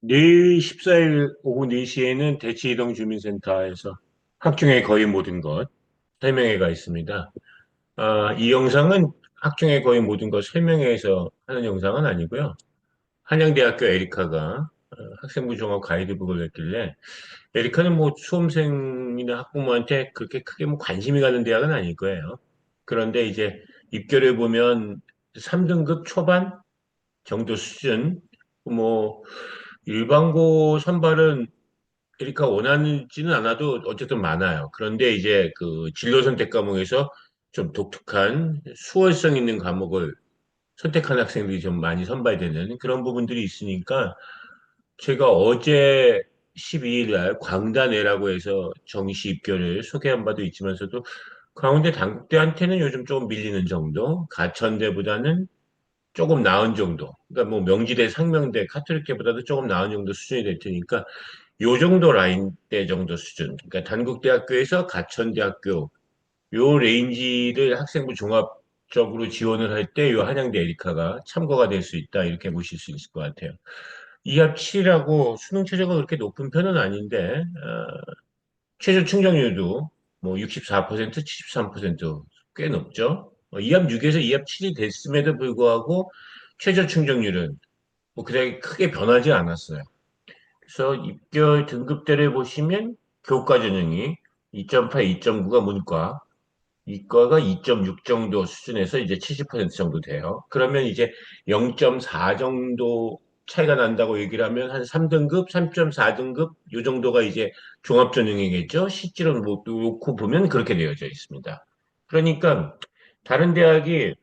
내일 14일 오후 4시에는 대치이동주민센터에서 학중의 거의 모든 것 설명회가 있습니다. 이 영상은 학중의 거의 모든 것 설명회에서 하는 영상은 아니고요. 한양대학교 에리카가 학생부 종합 가이드북을 냈길래 에리카는 뭐 수험생이나 학부모한테 그렇게 크게 뭐 관심이 가는 대학은 아닐 거예요. 그런데 이제 입결해 보면 3등급 초반 정도 수준, 뭐 일반고 선발은 에리카 원하지는 않아도 어쨌든 많아요. 그런데 이제 그 진로 선택 과목에서 좀 독특한 수월성 있는 과목을 선택한 학생들이 좀 많이 선발되는 그런 부분들이 있으니까 제가 어제 12일 날 광단회라고 해서 정시 입결을 소개한 바도 있지만서도 강원대 단국대한테는 요즘 조금 밀리는 정도, 가천대보다는 조금 나은 정도. 그러니까 뭐 명지대, 상명대, 카톨릭대보다도 조금 나은 정도 수준이 될 테니까 요 정도 라인대 정도 수준. 그러니까 단국대학교에서 가천대학교 요 레인지를 학생부 종합적으로 지원을 할 때 요 한양대 에리카가 참고가 될 수 있다. 이렇게 보실 수 있을 것 같아요. 이합 7이라고 수능 최저가 그렇게 높은 편은 아닌데 최저 충족률도 뭐 64%, 73%꽤 높죠. 이합 6에서 이합 7이 됐음에도 불구하고 최저 충족률은 뭐 그다지 크게 변하지 않았어요. 그래서 입결 등급대를 보시면 교과 전형이 2.8, 2.9가 문과, 이과가 2.6 정도 수준에서 이제 70% 정도 돼요. 그러면 이제 0.4 정도 차이가 난다고 얘기를 하면 한 3등급, 3.4등급 요 정도가 이제 종합 전형이겠죠. 실제로 놓고 보면 그렇게 되어져 있습니다. 그러니까 다른 대학이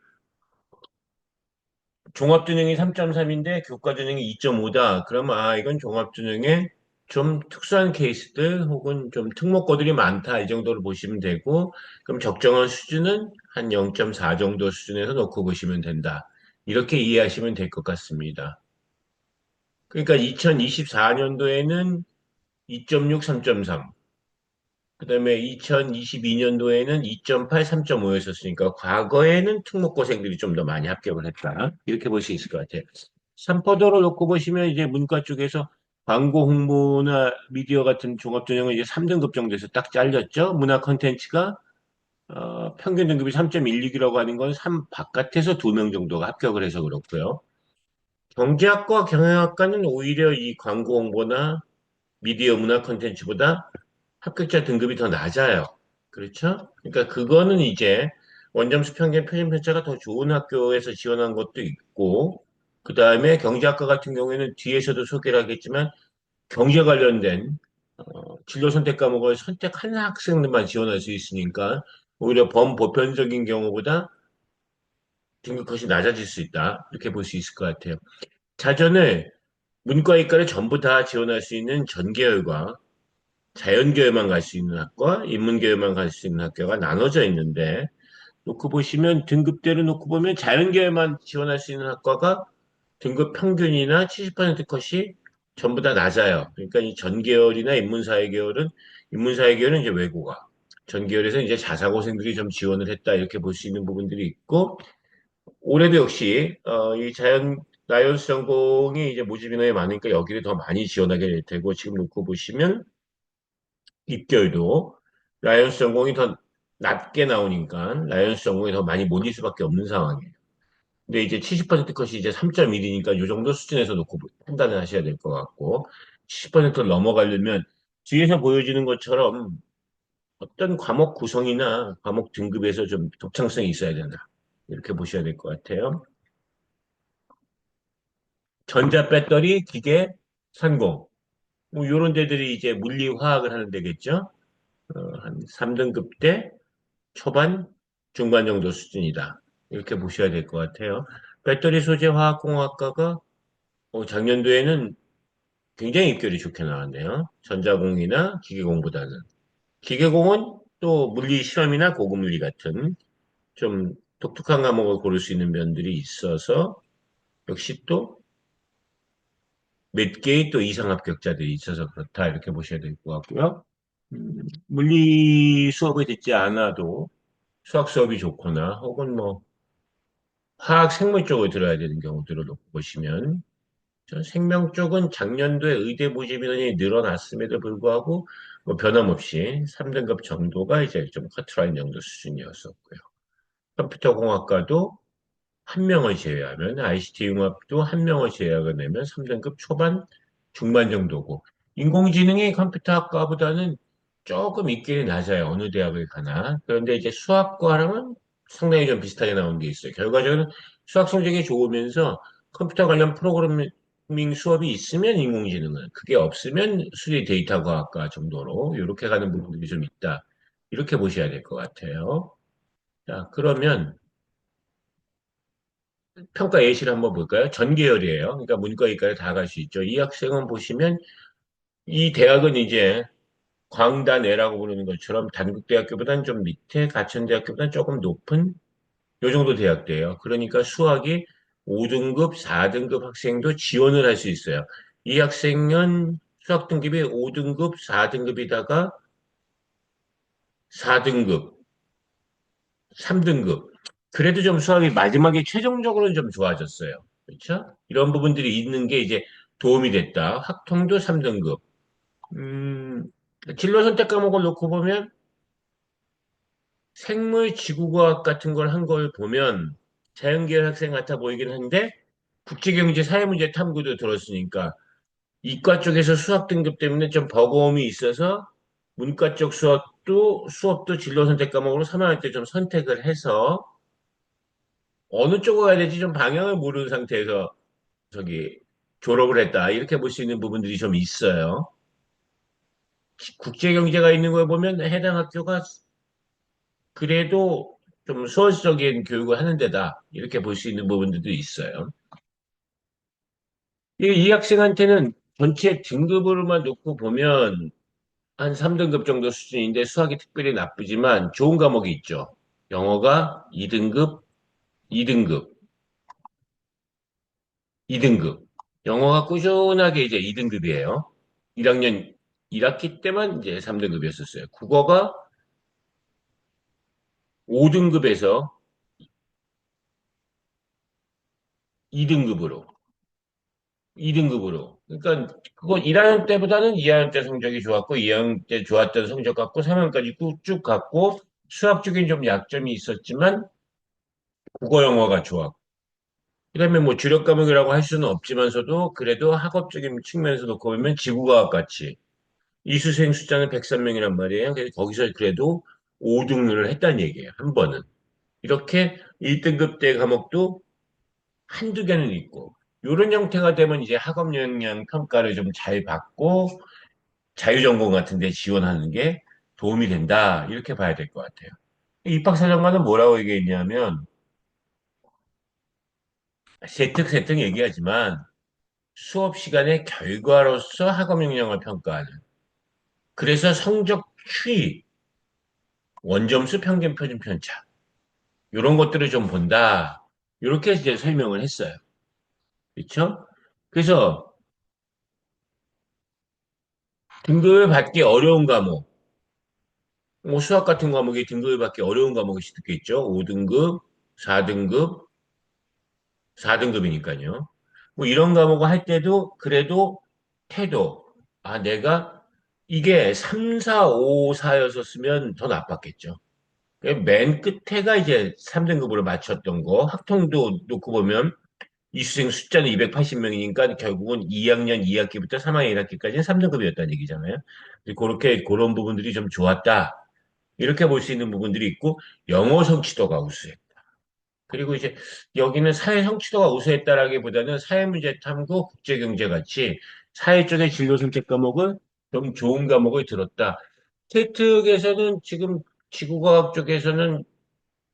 종합전형이 3.3인데 교과전형이 2.5다. 그러면 이건 종합전형에 좀 특수한 케이스들 혹은 좀 특목고들이 많다. 이 정도로 보시면 되고 그럼 적정한 수준은 한 0.4 정도 수준에서 놓고 보시면 된다. 이렇게 이해하시면 될 것 같습니다. 그러니까 2024년도에는 2.6, 3.3. 그다음에 2022년도에는 2.8, 3.5였었으니까 과거에는 특목고생들이 좀 더 많이 합격을 했다. 이렇게 볼 수 있을 것 같아요. 삼포도를 놓고 보시면 이제 문과 쪽에서 광고 홍보나 미디어 같은 종합 전형은 이제 3등급 정도에서 딱 잘렸죠. 문화 콘텐츠가 평균 등급이 3.16이라고 하는 건 3 바깥에서 2명 정도가 합격을 해서 그렇고요. 경제학과 경영학과는 오히려 이 광고 홍보나 미디어 문화 콘텐츠보다 합격자 등급이 더 낮아요. 그렇죠? 그러니까 그거는 이제 원점수 평균 표준 편차가 더 좋은 학교에서 지원한 것도 있고, 그 다음에 경제학과 같은 경우에는 뒤에서도 소개를 하겠지만 경제 관련된 진로 선택 과목을 선택한 학생들만 지원할 수 있으니까 오히려 범보편적인 경우보다 등급컷이 낮아질 수 있다. 이렇게 볼 수 있을 것 같아요. 자전을 문과이과를 전부 다 지원할 수 있는 전계열과 자연계열만 갈 수 있는 학과, 인문계열만 갈 수 있는 학교가 나눠져 있는데, 놓고 보시면 등급대로 놓고 보면 자연계열만 지원할 수 있는 학과가 등급 평균이나 70% 컷이 전부 다 낮아요. 그러니까 이 전계열이나 인문사회계열은 이제 외고가, 전계열에서 이제 자사고생들이 좀 지원을 했다 이렇게 볼 수 있는 부분들이 있고, 올해도 역시 이 라이온스 전공이 이제 모집 인원이 많으니까 여기를 더 많이 지원하게 될 테고 지금 놓고 보시면 입결도 라이언스 전공이 더 낮게 나오니까 라이언스 전공이 더 많이 몰릴 수밖에 없는 상황이에요. 근데 이제 70% 컷이 이제 3.1이니까 이 정도 수준에서 놓고 판단을 하셔야 될 것 같고 70%를 넘어가려면 뒤에서 보여지는 것처럼 어떤 과목 구성이나 과목 등급에서 좀 독창성이 있어야 된다. 이렇게 보셔야 될 것 같아요. 전자 배터리, 기계, 산공. 뭐 이런 데들이 이제 물리 화학을 하는 데겠죠. 한 3등급 대 초반, 중반 정도 수준이다. 이렇게 보셔야 될 것 같아요. 배터리 소재 화학공학과가 작년도에는 굉장히 입결이 좋게 나왔네요. 전자공이나 기계공보다는. 기계공은 또 물리 실험이나 고급물리 같은 좀 독특한 과목을 고를 수 있는 면들이 있어서 역시 또 몇 개의 또 이상 합격자들이 있어서 그렇다. 이렇게 보셔야 될 것 같고요. 물리 수업을 듣지 않아도 수학 수업이 좋거나 혹은 뭐 화학 생물 쪽을 들어야 되는 경우들을 놓고 보시면 저 생명 쪽은 작년도에 의대 모집 인원이 늘어났음에도 불구하고 뭐 변함없이 3등급 정도가 이제 좀 커트라인 정도 수준이었었고요. 컴퓨터 공학과도 한 명을 제외하면 ICT 융합도 한 명을 제외하면 3등급 초반, 중반 정도고 인공지능이 컴퓨터학과보다는 조금 있기는 낮아요. 어느 대학을 가나. 그런데 이제 수학과랑은 상당히 좀 비슷하게 나온 게 있어요. 결과적으로 수학 성적이 좋으면서 컴퓨터 관련 프로그래밍 수업이 있으면 인공지능은, 그게 없으면 수리 데이터 과학과 정도로 이렇게 가는 부분들이 좀 있다. 이렇게 보셔야 될 것 같아요. 자, 그러면 평가 예시를 한번 볼까요? 전계열이에요. 그러니까 문과, 이과를 다 갈 수 있죠. 이 학생은 보시면 이 대학은 이제 광단외라고 부르는 것처럼 단국대학교보다는 좀 밑에, 가천대학교보다는 조금 높은 요 정도 대학대예요. 그러니까 수학이 5등급, 4등급 학생도 지원을 할 수 있어요. 이 학생은 수학 등급이 5등급, 4등급이다가 4등급, 3등급. 그래도 좀 수학이 마지막에 최종적으로는 좀 좋아졌어요. 그렇죠? 이런 부분들이 있는 게 이제 도움이 됐다. 학통도 3등급. 음, 진로 선택 과목을 놓고 보면 생물 지구과학 같은 걸 한 걸 보면 자연계열 학생 같아 보이긴 한데 국제경제 사회문제 탐구도 들었으니까 이과 쪽에서 수학 등급 때문에 좀 버거움이 있어서 문과 쪽 수업도 진로 선택 과목으로 3학년 때 좀 선택을 해서 어느 쪽으로 가야 될지 좀 방향을 모르는 상태에서 저기 졸업을 했다. 이렇게 볼 수 있는 부분들이 좀 있어요. 국제경제가 있는 걸 보면 해당 학교가 그래도 좀 수월적인 교육을 하는 데다. 이렇게 볼 수 있는 부분들도 있어요. 이 학생한테는 전체 등급으로만 놓고 보면 한 3등급 정도 수준인데 수학이 특별히 나쁘지만 좋은 과목이 있죠. 영어가 2등급, 2등급, 2등급. 영어가 꾸준하게 이제 2등급이에요. 1학년 1학기 때만 이제 3등급이었었어요. 국어가 5등급에서 2등급으로, 2등급으로. 그러니까 그거 1학년 때보다는 2학년 때 성적이 좋았고, 2학년 때 좋았던 성적 갖고 3학년까지 쭉 갔고, 수학 쪽엔 좀 약점이 있었지만, 국어 영어가 좋았고, 그다음에 뭐 주력 과목이라고 할 수는 없지만서도 그래도 학업적인 측면에서 놓고 보면 지구과학 같이 이수생 숫자는 103명이란 말이에요. 그래서 거기서 그래도 5등을 했다는 얘기예요. 한 번은. 이렇게 1등급 대 과목도 한두 개는 있고, 이런 형태가 되면 이제 학업 역량 평가를 좀 잘 받고 자유전공 같은 데 지원하는 게 도움이 된다. 이렇게 봐야 될 것 같아요. 입학사정관은 뭐라고 얘기했냐면, 세특세특 얘기하지만 수업 시간의 결과로서 학업 역량을 평가하는. 그래서 성적 추이, 원점수, 평균, 표준, 편차. 이런 것들을 좀 본다. 이렇게 이제 설명을 했어요. 그렇죠? 그래서 등급을 받기 어려운 과목, 뭐 수학 같은 과목이 등급을 받기 어려운 과목이 있겠죠. 5등급, 4등급, 4등급이니까요. 뭐 이런 과목을 할 때도 그래도 태도, 아, 내가 이게 3, 4, 5, 4였었으면 더 나빴겠죠. 맨 끝에가 이제 3등급으로 맞췄던 거, 학통도 놓고 보면 이수생 숫자는 280명이니까 결국은 2학년 2학기부터 3학년 1학기까지는 3등급이었다는 얘기잖아요. 그렇게 그런 부분들이 좀 좋았다. 이렇게 볼 수 있는 부분들이 있고, 영어 성취도가 우수했다. 그리고 이제 여기는 사회 성취도가 우수했다라기보다는 사회문제 탐구, 국제경제 같이 사회 쪽의 진로 선택 과목을 좀 좋은 과목을 들었다. 테특에서는 지금 지구과학 쪽에서는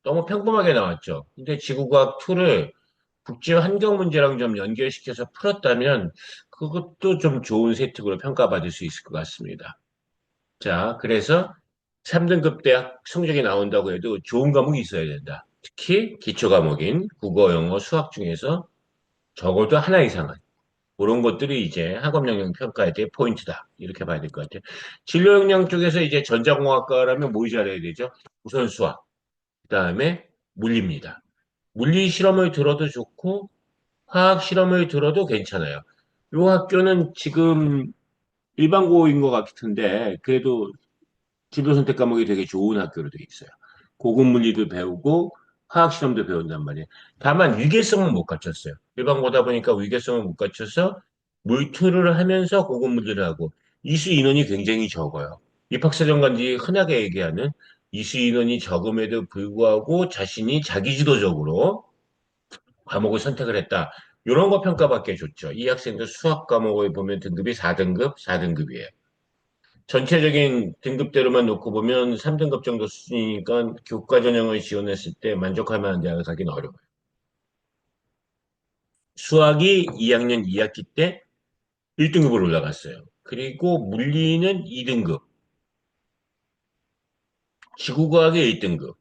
너무 평범하게 나왔죠. 근데 지구과학 2를 국제 환경 문제랑 좀 연결시켜서 풀었다면 그것도 좀 좋은 세특으로 평가받을 수 있을 것 같습니다. 자, 그래서 3등급 대학 성적이 나온다고 해도 좋은 과목이 있어야 된다. 특히 기초 과목인 국어, 영어, 수학 중에서 적어도 하나 이상은 그런 것들이 이제 학업 영역 평가에 대해 포인트다. 이렇게 봐야 될 것 같아요. 진로 역량 쪽에서 이제 전자공학과라면 뭐 잘해야 되죠? 우선 수학, 그다음에 물리입니다. 물리 실험을 들어도 좋고 화학 실험을 들어도 괜찮아요. 요 학교는 지금 일반고인 것 같은데, 그래도 진로 선택 과목이 되게 좋은 학교로 돼 있어요. 고급 물리도 배우고 화학 실험도 배운단 말이에요. 다만 위계성은 못 갖췄어요. 일반고다 보니까 위계성을 못 갖춰서 물투를 하면서 고급 물리를 하고 이수 인원이 굉장히 적어요. 입학사정관들이 흔하게 얘기하는 이수 인원이 적음에도 불구하고 자신이 자기주도적으로 과목을 선택을 했다. 이런 거 평가받기 좋죠. 이 학생도 수학 과목을 보면 등급이 4등급, 4등급이에요. 전체적인 등급대로만 놓고 보면 3등급 정도 수준이니까 교과 전형을 지원했을 때 만족할 만한 대학을 가기는 어려워요. 수학이 2학년 2학기 때 1등급으로 올라갔어요. 그리고 물리는 2등급, 지구과학이 1등급.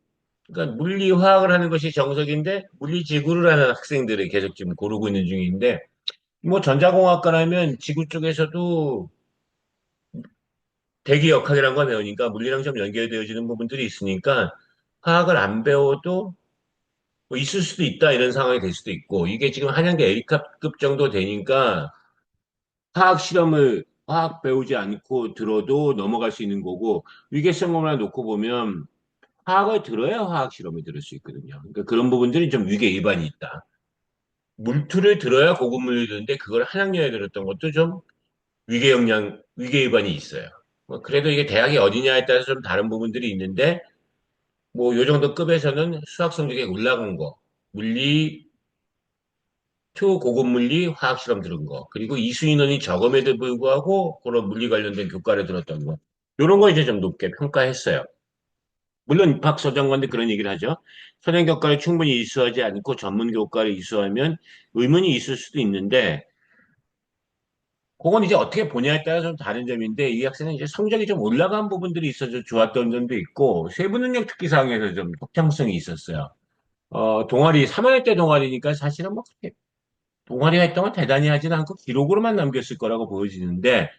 그러니까 물리, 화학을 하는 것이 정석인데 물리, 지구를 하는 학생들을 계속 지금 고르고 있는 중인데 뭐 전자공학과라면 지구 쪽에서도 대기 역학이라는 걸 배우니까 물리랑 좀 연결되어지는 부분들이 있으니까 화학을 안 배워도 뭐 있을 수도 있다 이런 상황이 될 수도 있고 이게 지금 한양대 A급 정도 되니까 화학 실험을 화학 배우지 않고 들어도 넘어갈 수 있는 거고 위계성을 놓고 보면 화학을 들어야 화학 실험을 들을 수 있거든요. 그러니까 그런 부분들이 좀 위계 위반이 있다. 물투를 들어야 고급물을 드는데 그걸 한 학년에 들었던 것도 좀 위계 위반이 있어요. 뭐 그래도 이게 대학이 어디냐에 따라서 좀 다른 부분들이 있는데 뭐 요 정도 급에서는 수학 성적이 올라간 거 물리 초고급 물리 화학 실험 들은 거, 그리고 이수 인원이 적음에도 불구하고 그런 물리 관련된 교과를 들었던 거, 이런 거 이제 좀 높게 평가했어요. 물론 입학서정관도 그런 얘기를 하죠. 선행 교과를 충분히 이수하지 않고 전문 교과를 이수하면 의문이 있을 수도 있는데, 그건 이제 어떻게 보냐에 따라 좀 다른 점인데, 이 학생은 이제 성적이 좀 올라간 부분들이 있어서 좋았던 점도 있고, 세부 능력 특기사항에서 좀 독창성이 있었어요. 동아리, 3학년 때 동아리니까 사실은 뭐 동아리 활동을 대단히 하진 않고 기록으로만 남겼을 거라고 보여지는데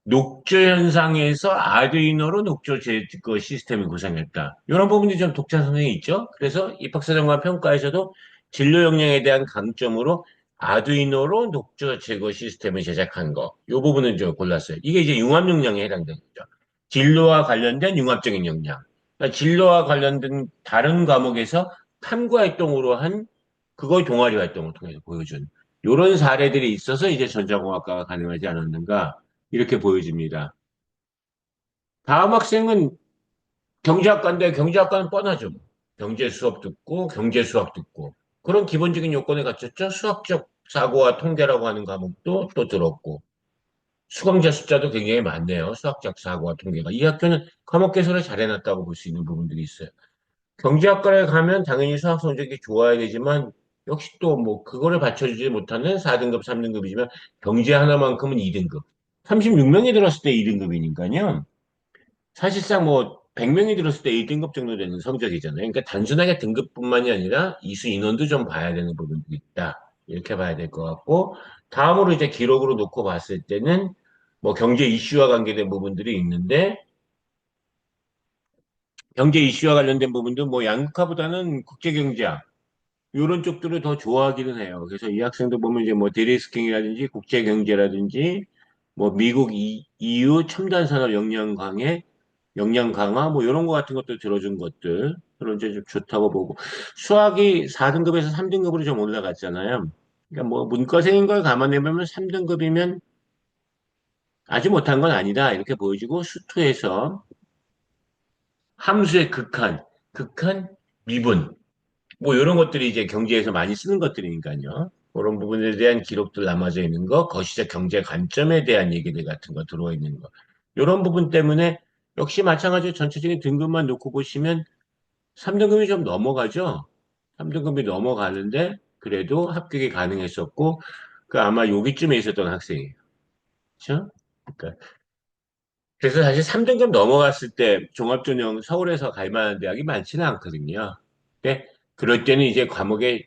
녹조 현상에서 아두이노로 녹조 그 시스템을 구성했다. 이런 부분이 좀 독자성이 있죠. 그래서 입학사정관 평가에서도 진로 역량에 대한 강점으로 아두이노로 녹조 제거 시스템을 제작한 거. 이 부분은 좀 골랐어요. 이게 이제 융합 역량에 해당되는 거죠. 진로와 관련된 융합적인 역량. 그러니까 진로와 관련된 다른 과목에서 탐구 활동으로 한 그걸 동아리 활동을 통해서 보여준 이런 사례들이 있어서 이제 전자공학과가 가능하지 않았는가 이렇게 보여집니다. 다음 학생은 경제학과인데 경제학과는 뻔하죠. 경제 수업 듣고 경제 수학 듣고 그런 기본적인 요건을 갖췄죠. 수학적 사고와 통계라고 하는 과목도 또 들었고 수강자 숫자도 굉장히 많네요. 수학적 사고와 통계가. 이 학교는 과목 개설을 잘 해놨다고 볼 수 있는 부분들이 있어요. 경제학과에 가면 당연히 수학 성적이 좋아야 되지만 역시 또 뭐 그거를 받쳐주지 못하는 4등급, 3등급이지만 경제 하나만큼은 2등급. 36명이 들었을 때 2등급이니까요. 사실상 뭐 100명이 들었을 때 1등급 정도 되는 성적이잖아요. 그러니까 단순하게 등급뿐만이 아니라 이수 인원도 좀 봐야 되는 부분들이 있다. 이렇게 봐야 될 것 같고 다음으로 이제 기록으로 놓고 봤을 때는 뭐 경제 이슈와 관계된 부분들이 있는데 경제 이슈와 관련된 부분도 뭐 양극화보다는 국제경제학 이런 쪽들을 더 좋아하기는 해요. 그래서 이 학생도 보면 이제 뭐 데리스킹이라든지 국제경제라든지 뭐 미국 EU 첨단 산업 역량 강화 뭐 이런 거 같은 것도 들어준 것들 그런 이제 좀 좋다고 보고 수학이 4등급에서 3등급으로 좀 올라갔잖아요. 그러니까 뭐 문과생인 걸 감안해보면 3등급이면 아주 못한 건 아니다 이렇게 보여지고 수투에서 함수의 극한 미분 뭐 이런 것들이 이제 경제에서 많이 쓰는 것들이니까요. 그런 부분에 대한 기록들 남아져 있는 거, 거시적 경제 관점에 대한 얘기들 같은 거 들어와 있는 거. 이런 부분 때문에 역시 마찬가지로 전체적인 등급만 놓고 보시면 3등급이 좀 넘어가죠. 3등급이 넘어가는데 그래도 합격이 가능했었고 그 아마 여기쯤에 있었던 학생이에요. 그렇죠? 그러니까 그래서 사실 3등급 넘어갔을 때 종합전형 서울에서 갈 만한 대학이 많지는 않거든요. 근데 그럴 때는 이제 과목의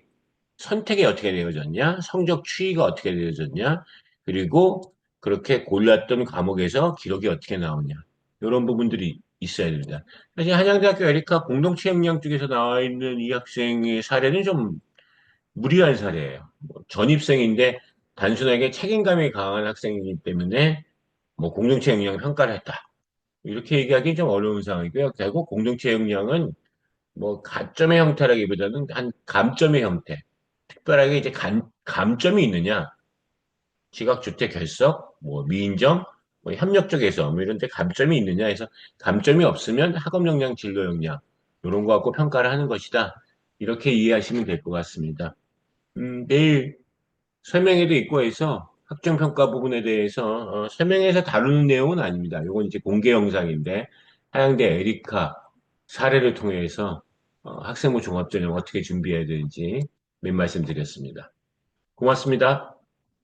선택이 어떻게 되어졌냐, 성적 추이가 어떻게 되어졌냐, 그리고 그렇게 골랐던 과목에서 기록이 어떻게 나오냐, 이런 부분들이 있어야 됩니다. 사실 한양대학교 에리카 공동체 역량 쪽에서 나와 있는 이 학생의 사례는 좀 무리한 사례예요. 뭐 전입생인데 단순하게 책임감이 강한 학생이기 때문에 뭐 공동체 역량 평가를 했다. 이렇게 얘기하기 좀 어려운 상황이고요. 결국 공동체 역량은 뭐 가점의 형태라기보다는 한 감점의 형태. 특별하게 이제 감점이 있느냐, 지각주택 결석, 뭐 미인정, 뭐 협력적 해서 뭐 이런 데 감점이 있느냐 해서 감점이 없으면 학업 역량, 진로 역량 이런 거 갖고 평가를 하는 것이다. 이렇게 이해하시면 될 것 같습니다. 내일 설명회도 있고 해서 학점 평가 부분에 대해서 설명회에서 다루는 내용은 아닙니다. 이건 이제 공개 영상인데 하양대 에리카 사례를 통해서 학생부 종합전형 어떻게 준비해야 되는지 몇 말씀 드렸습니다. 고맙습니다.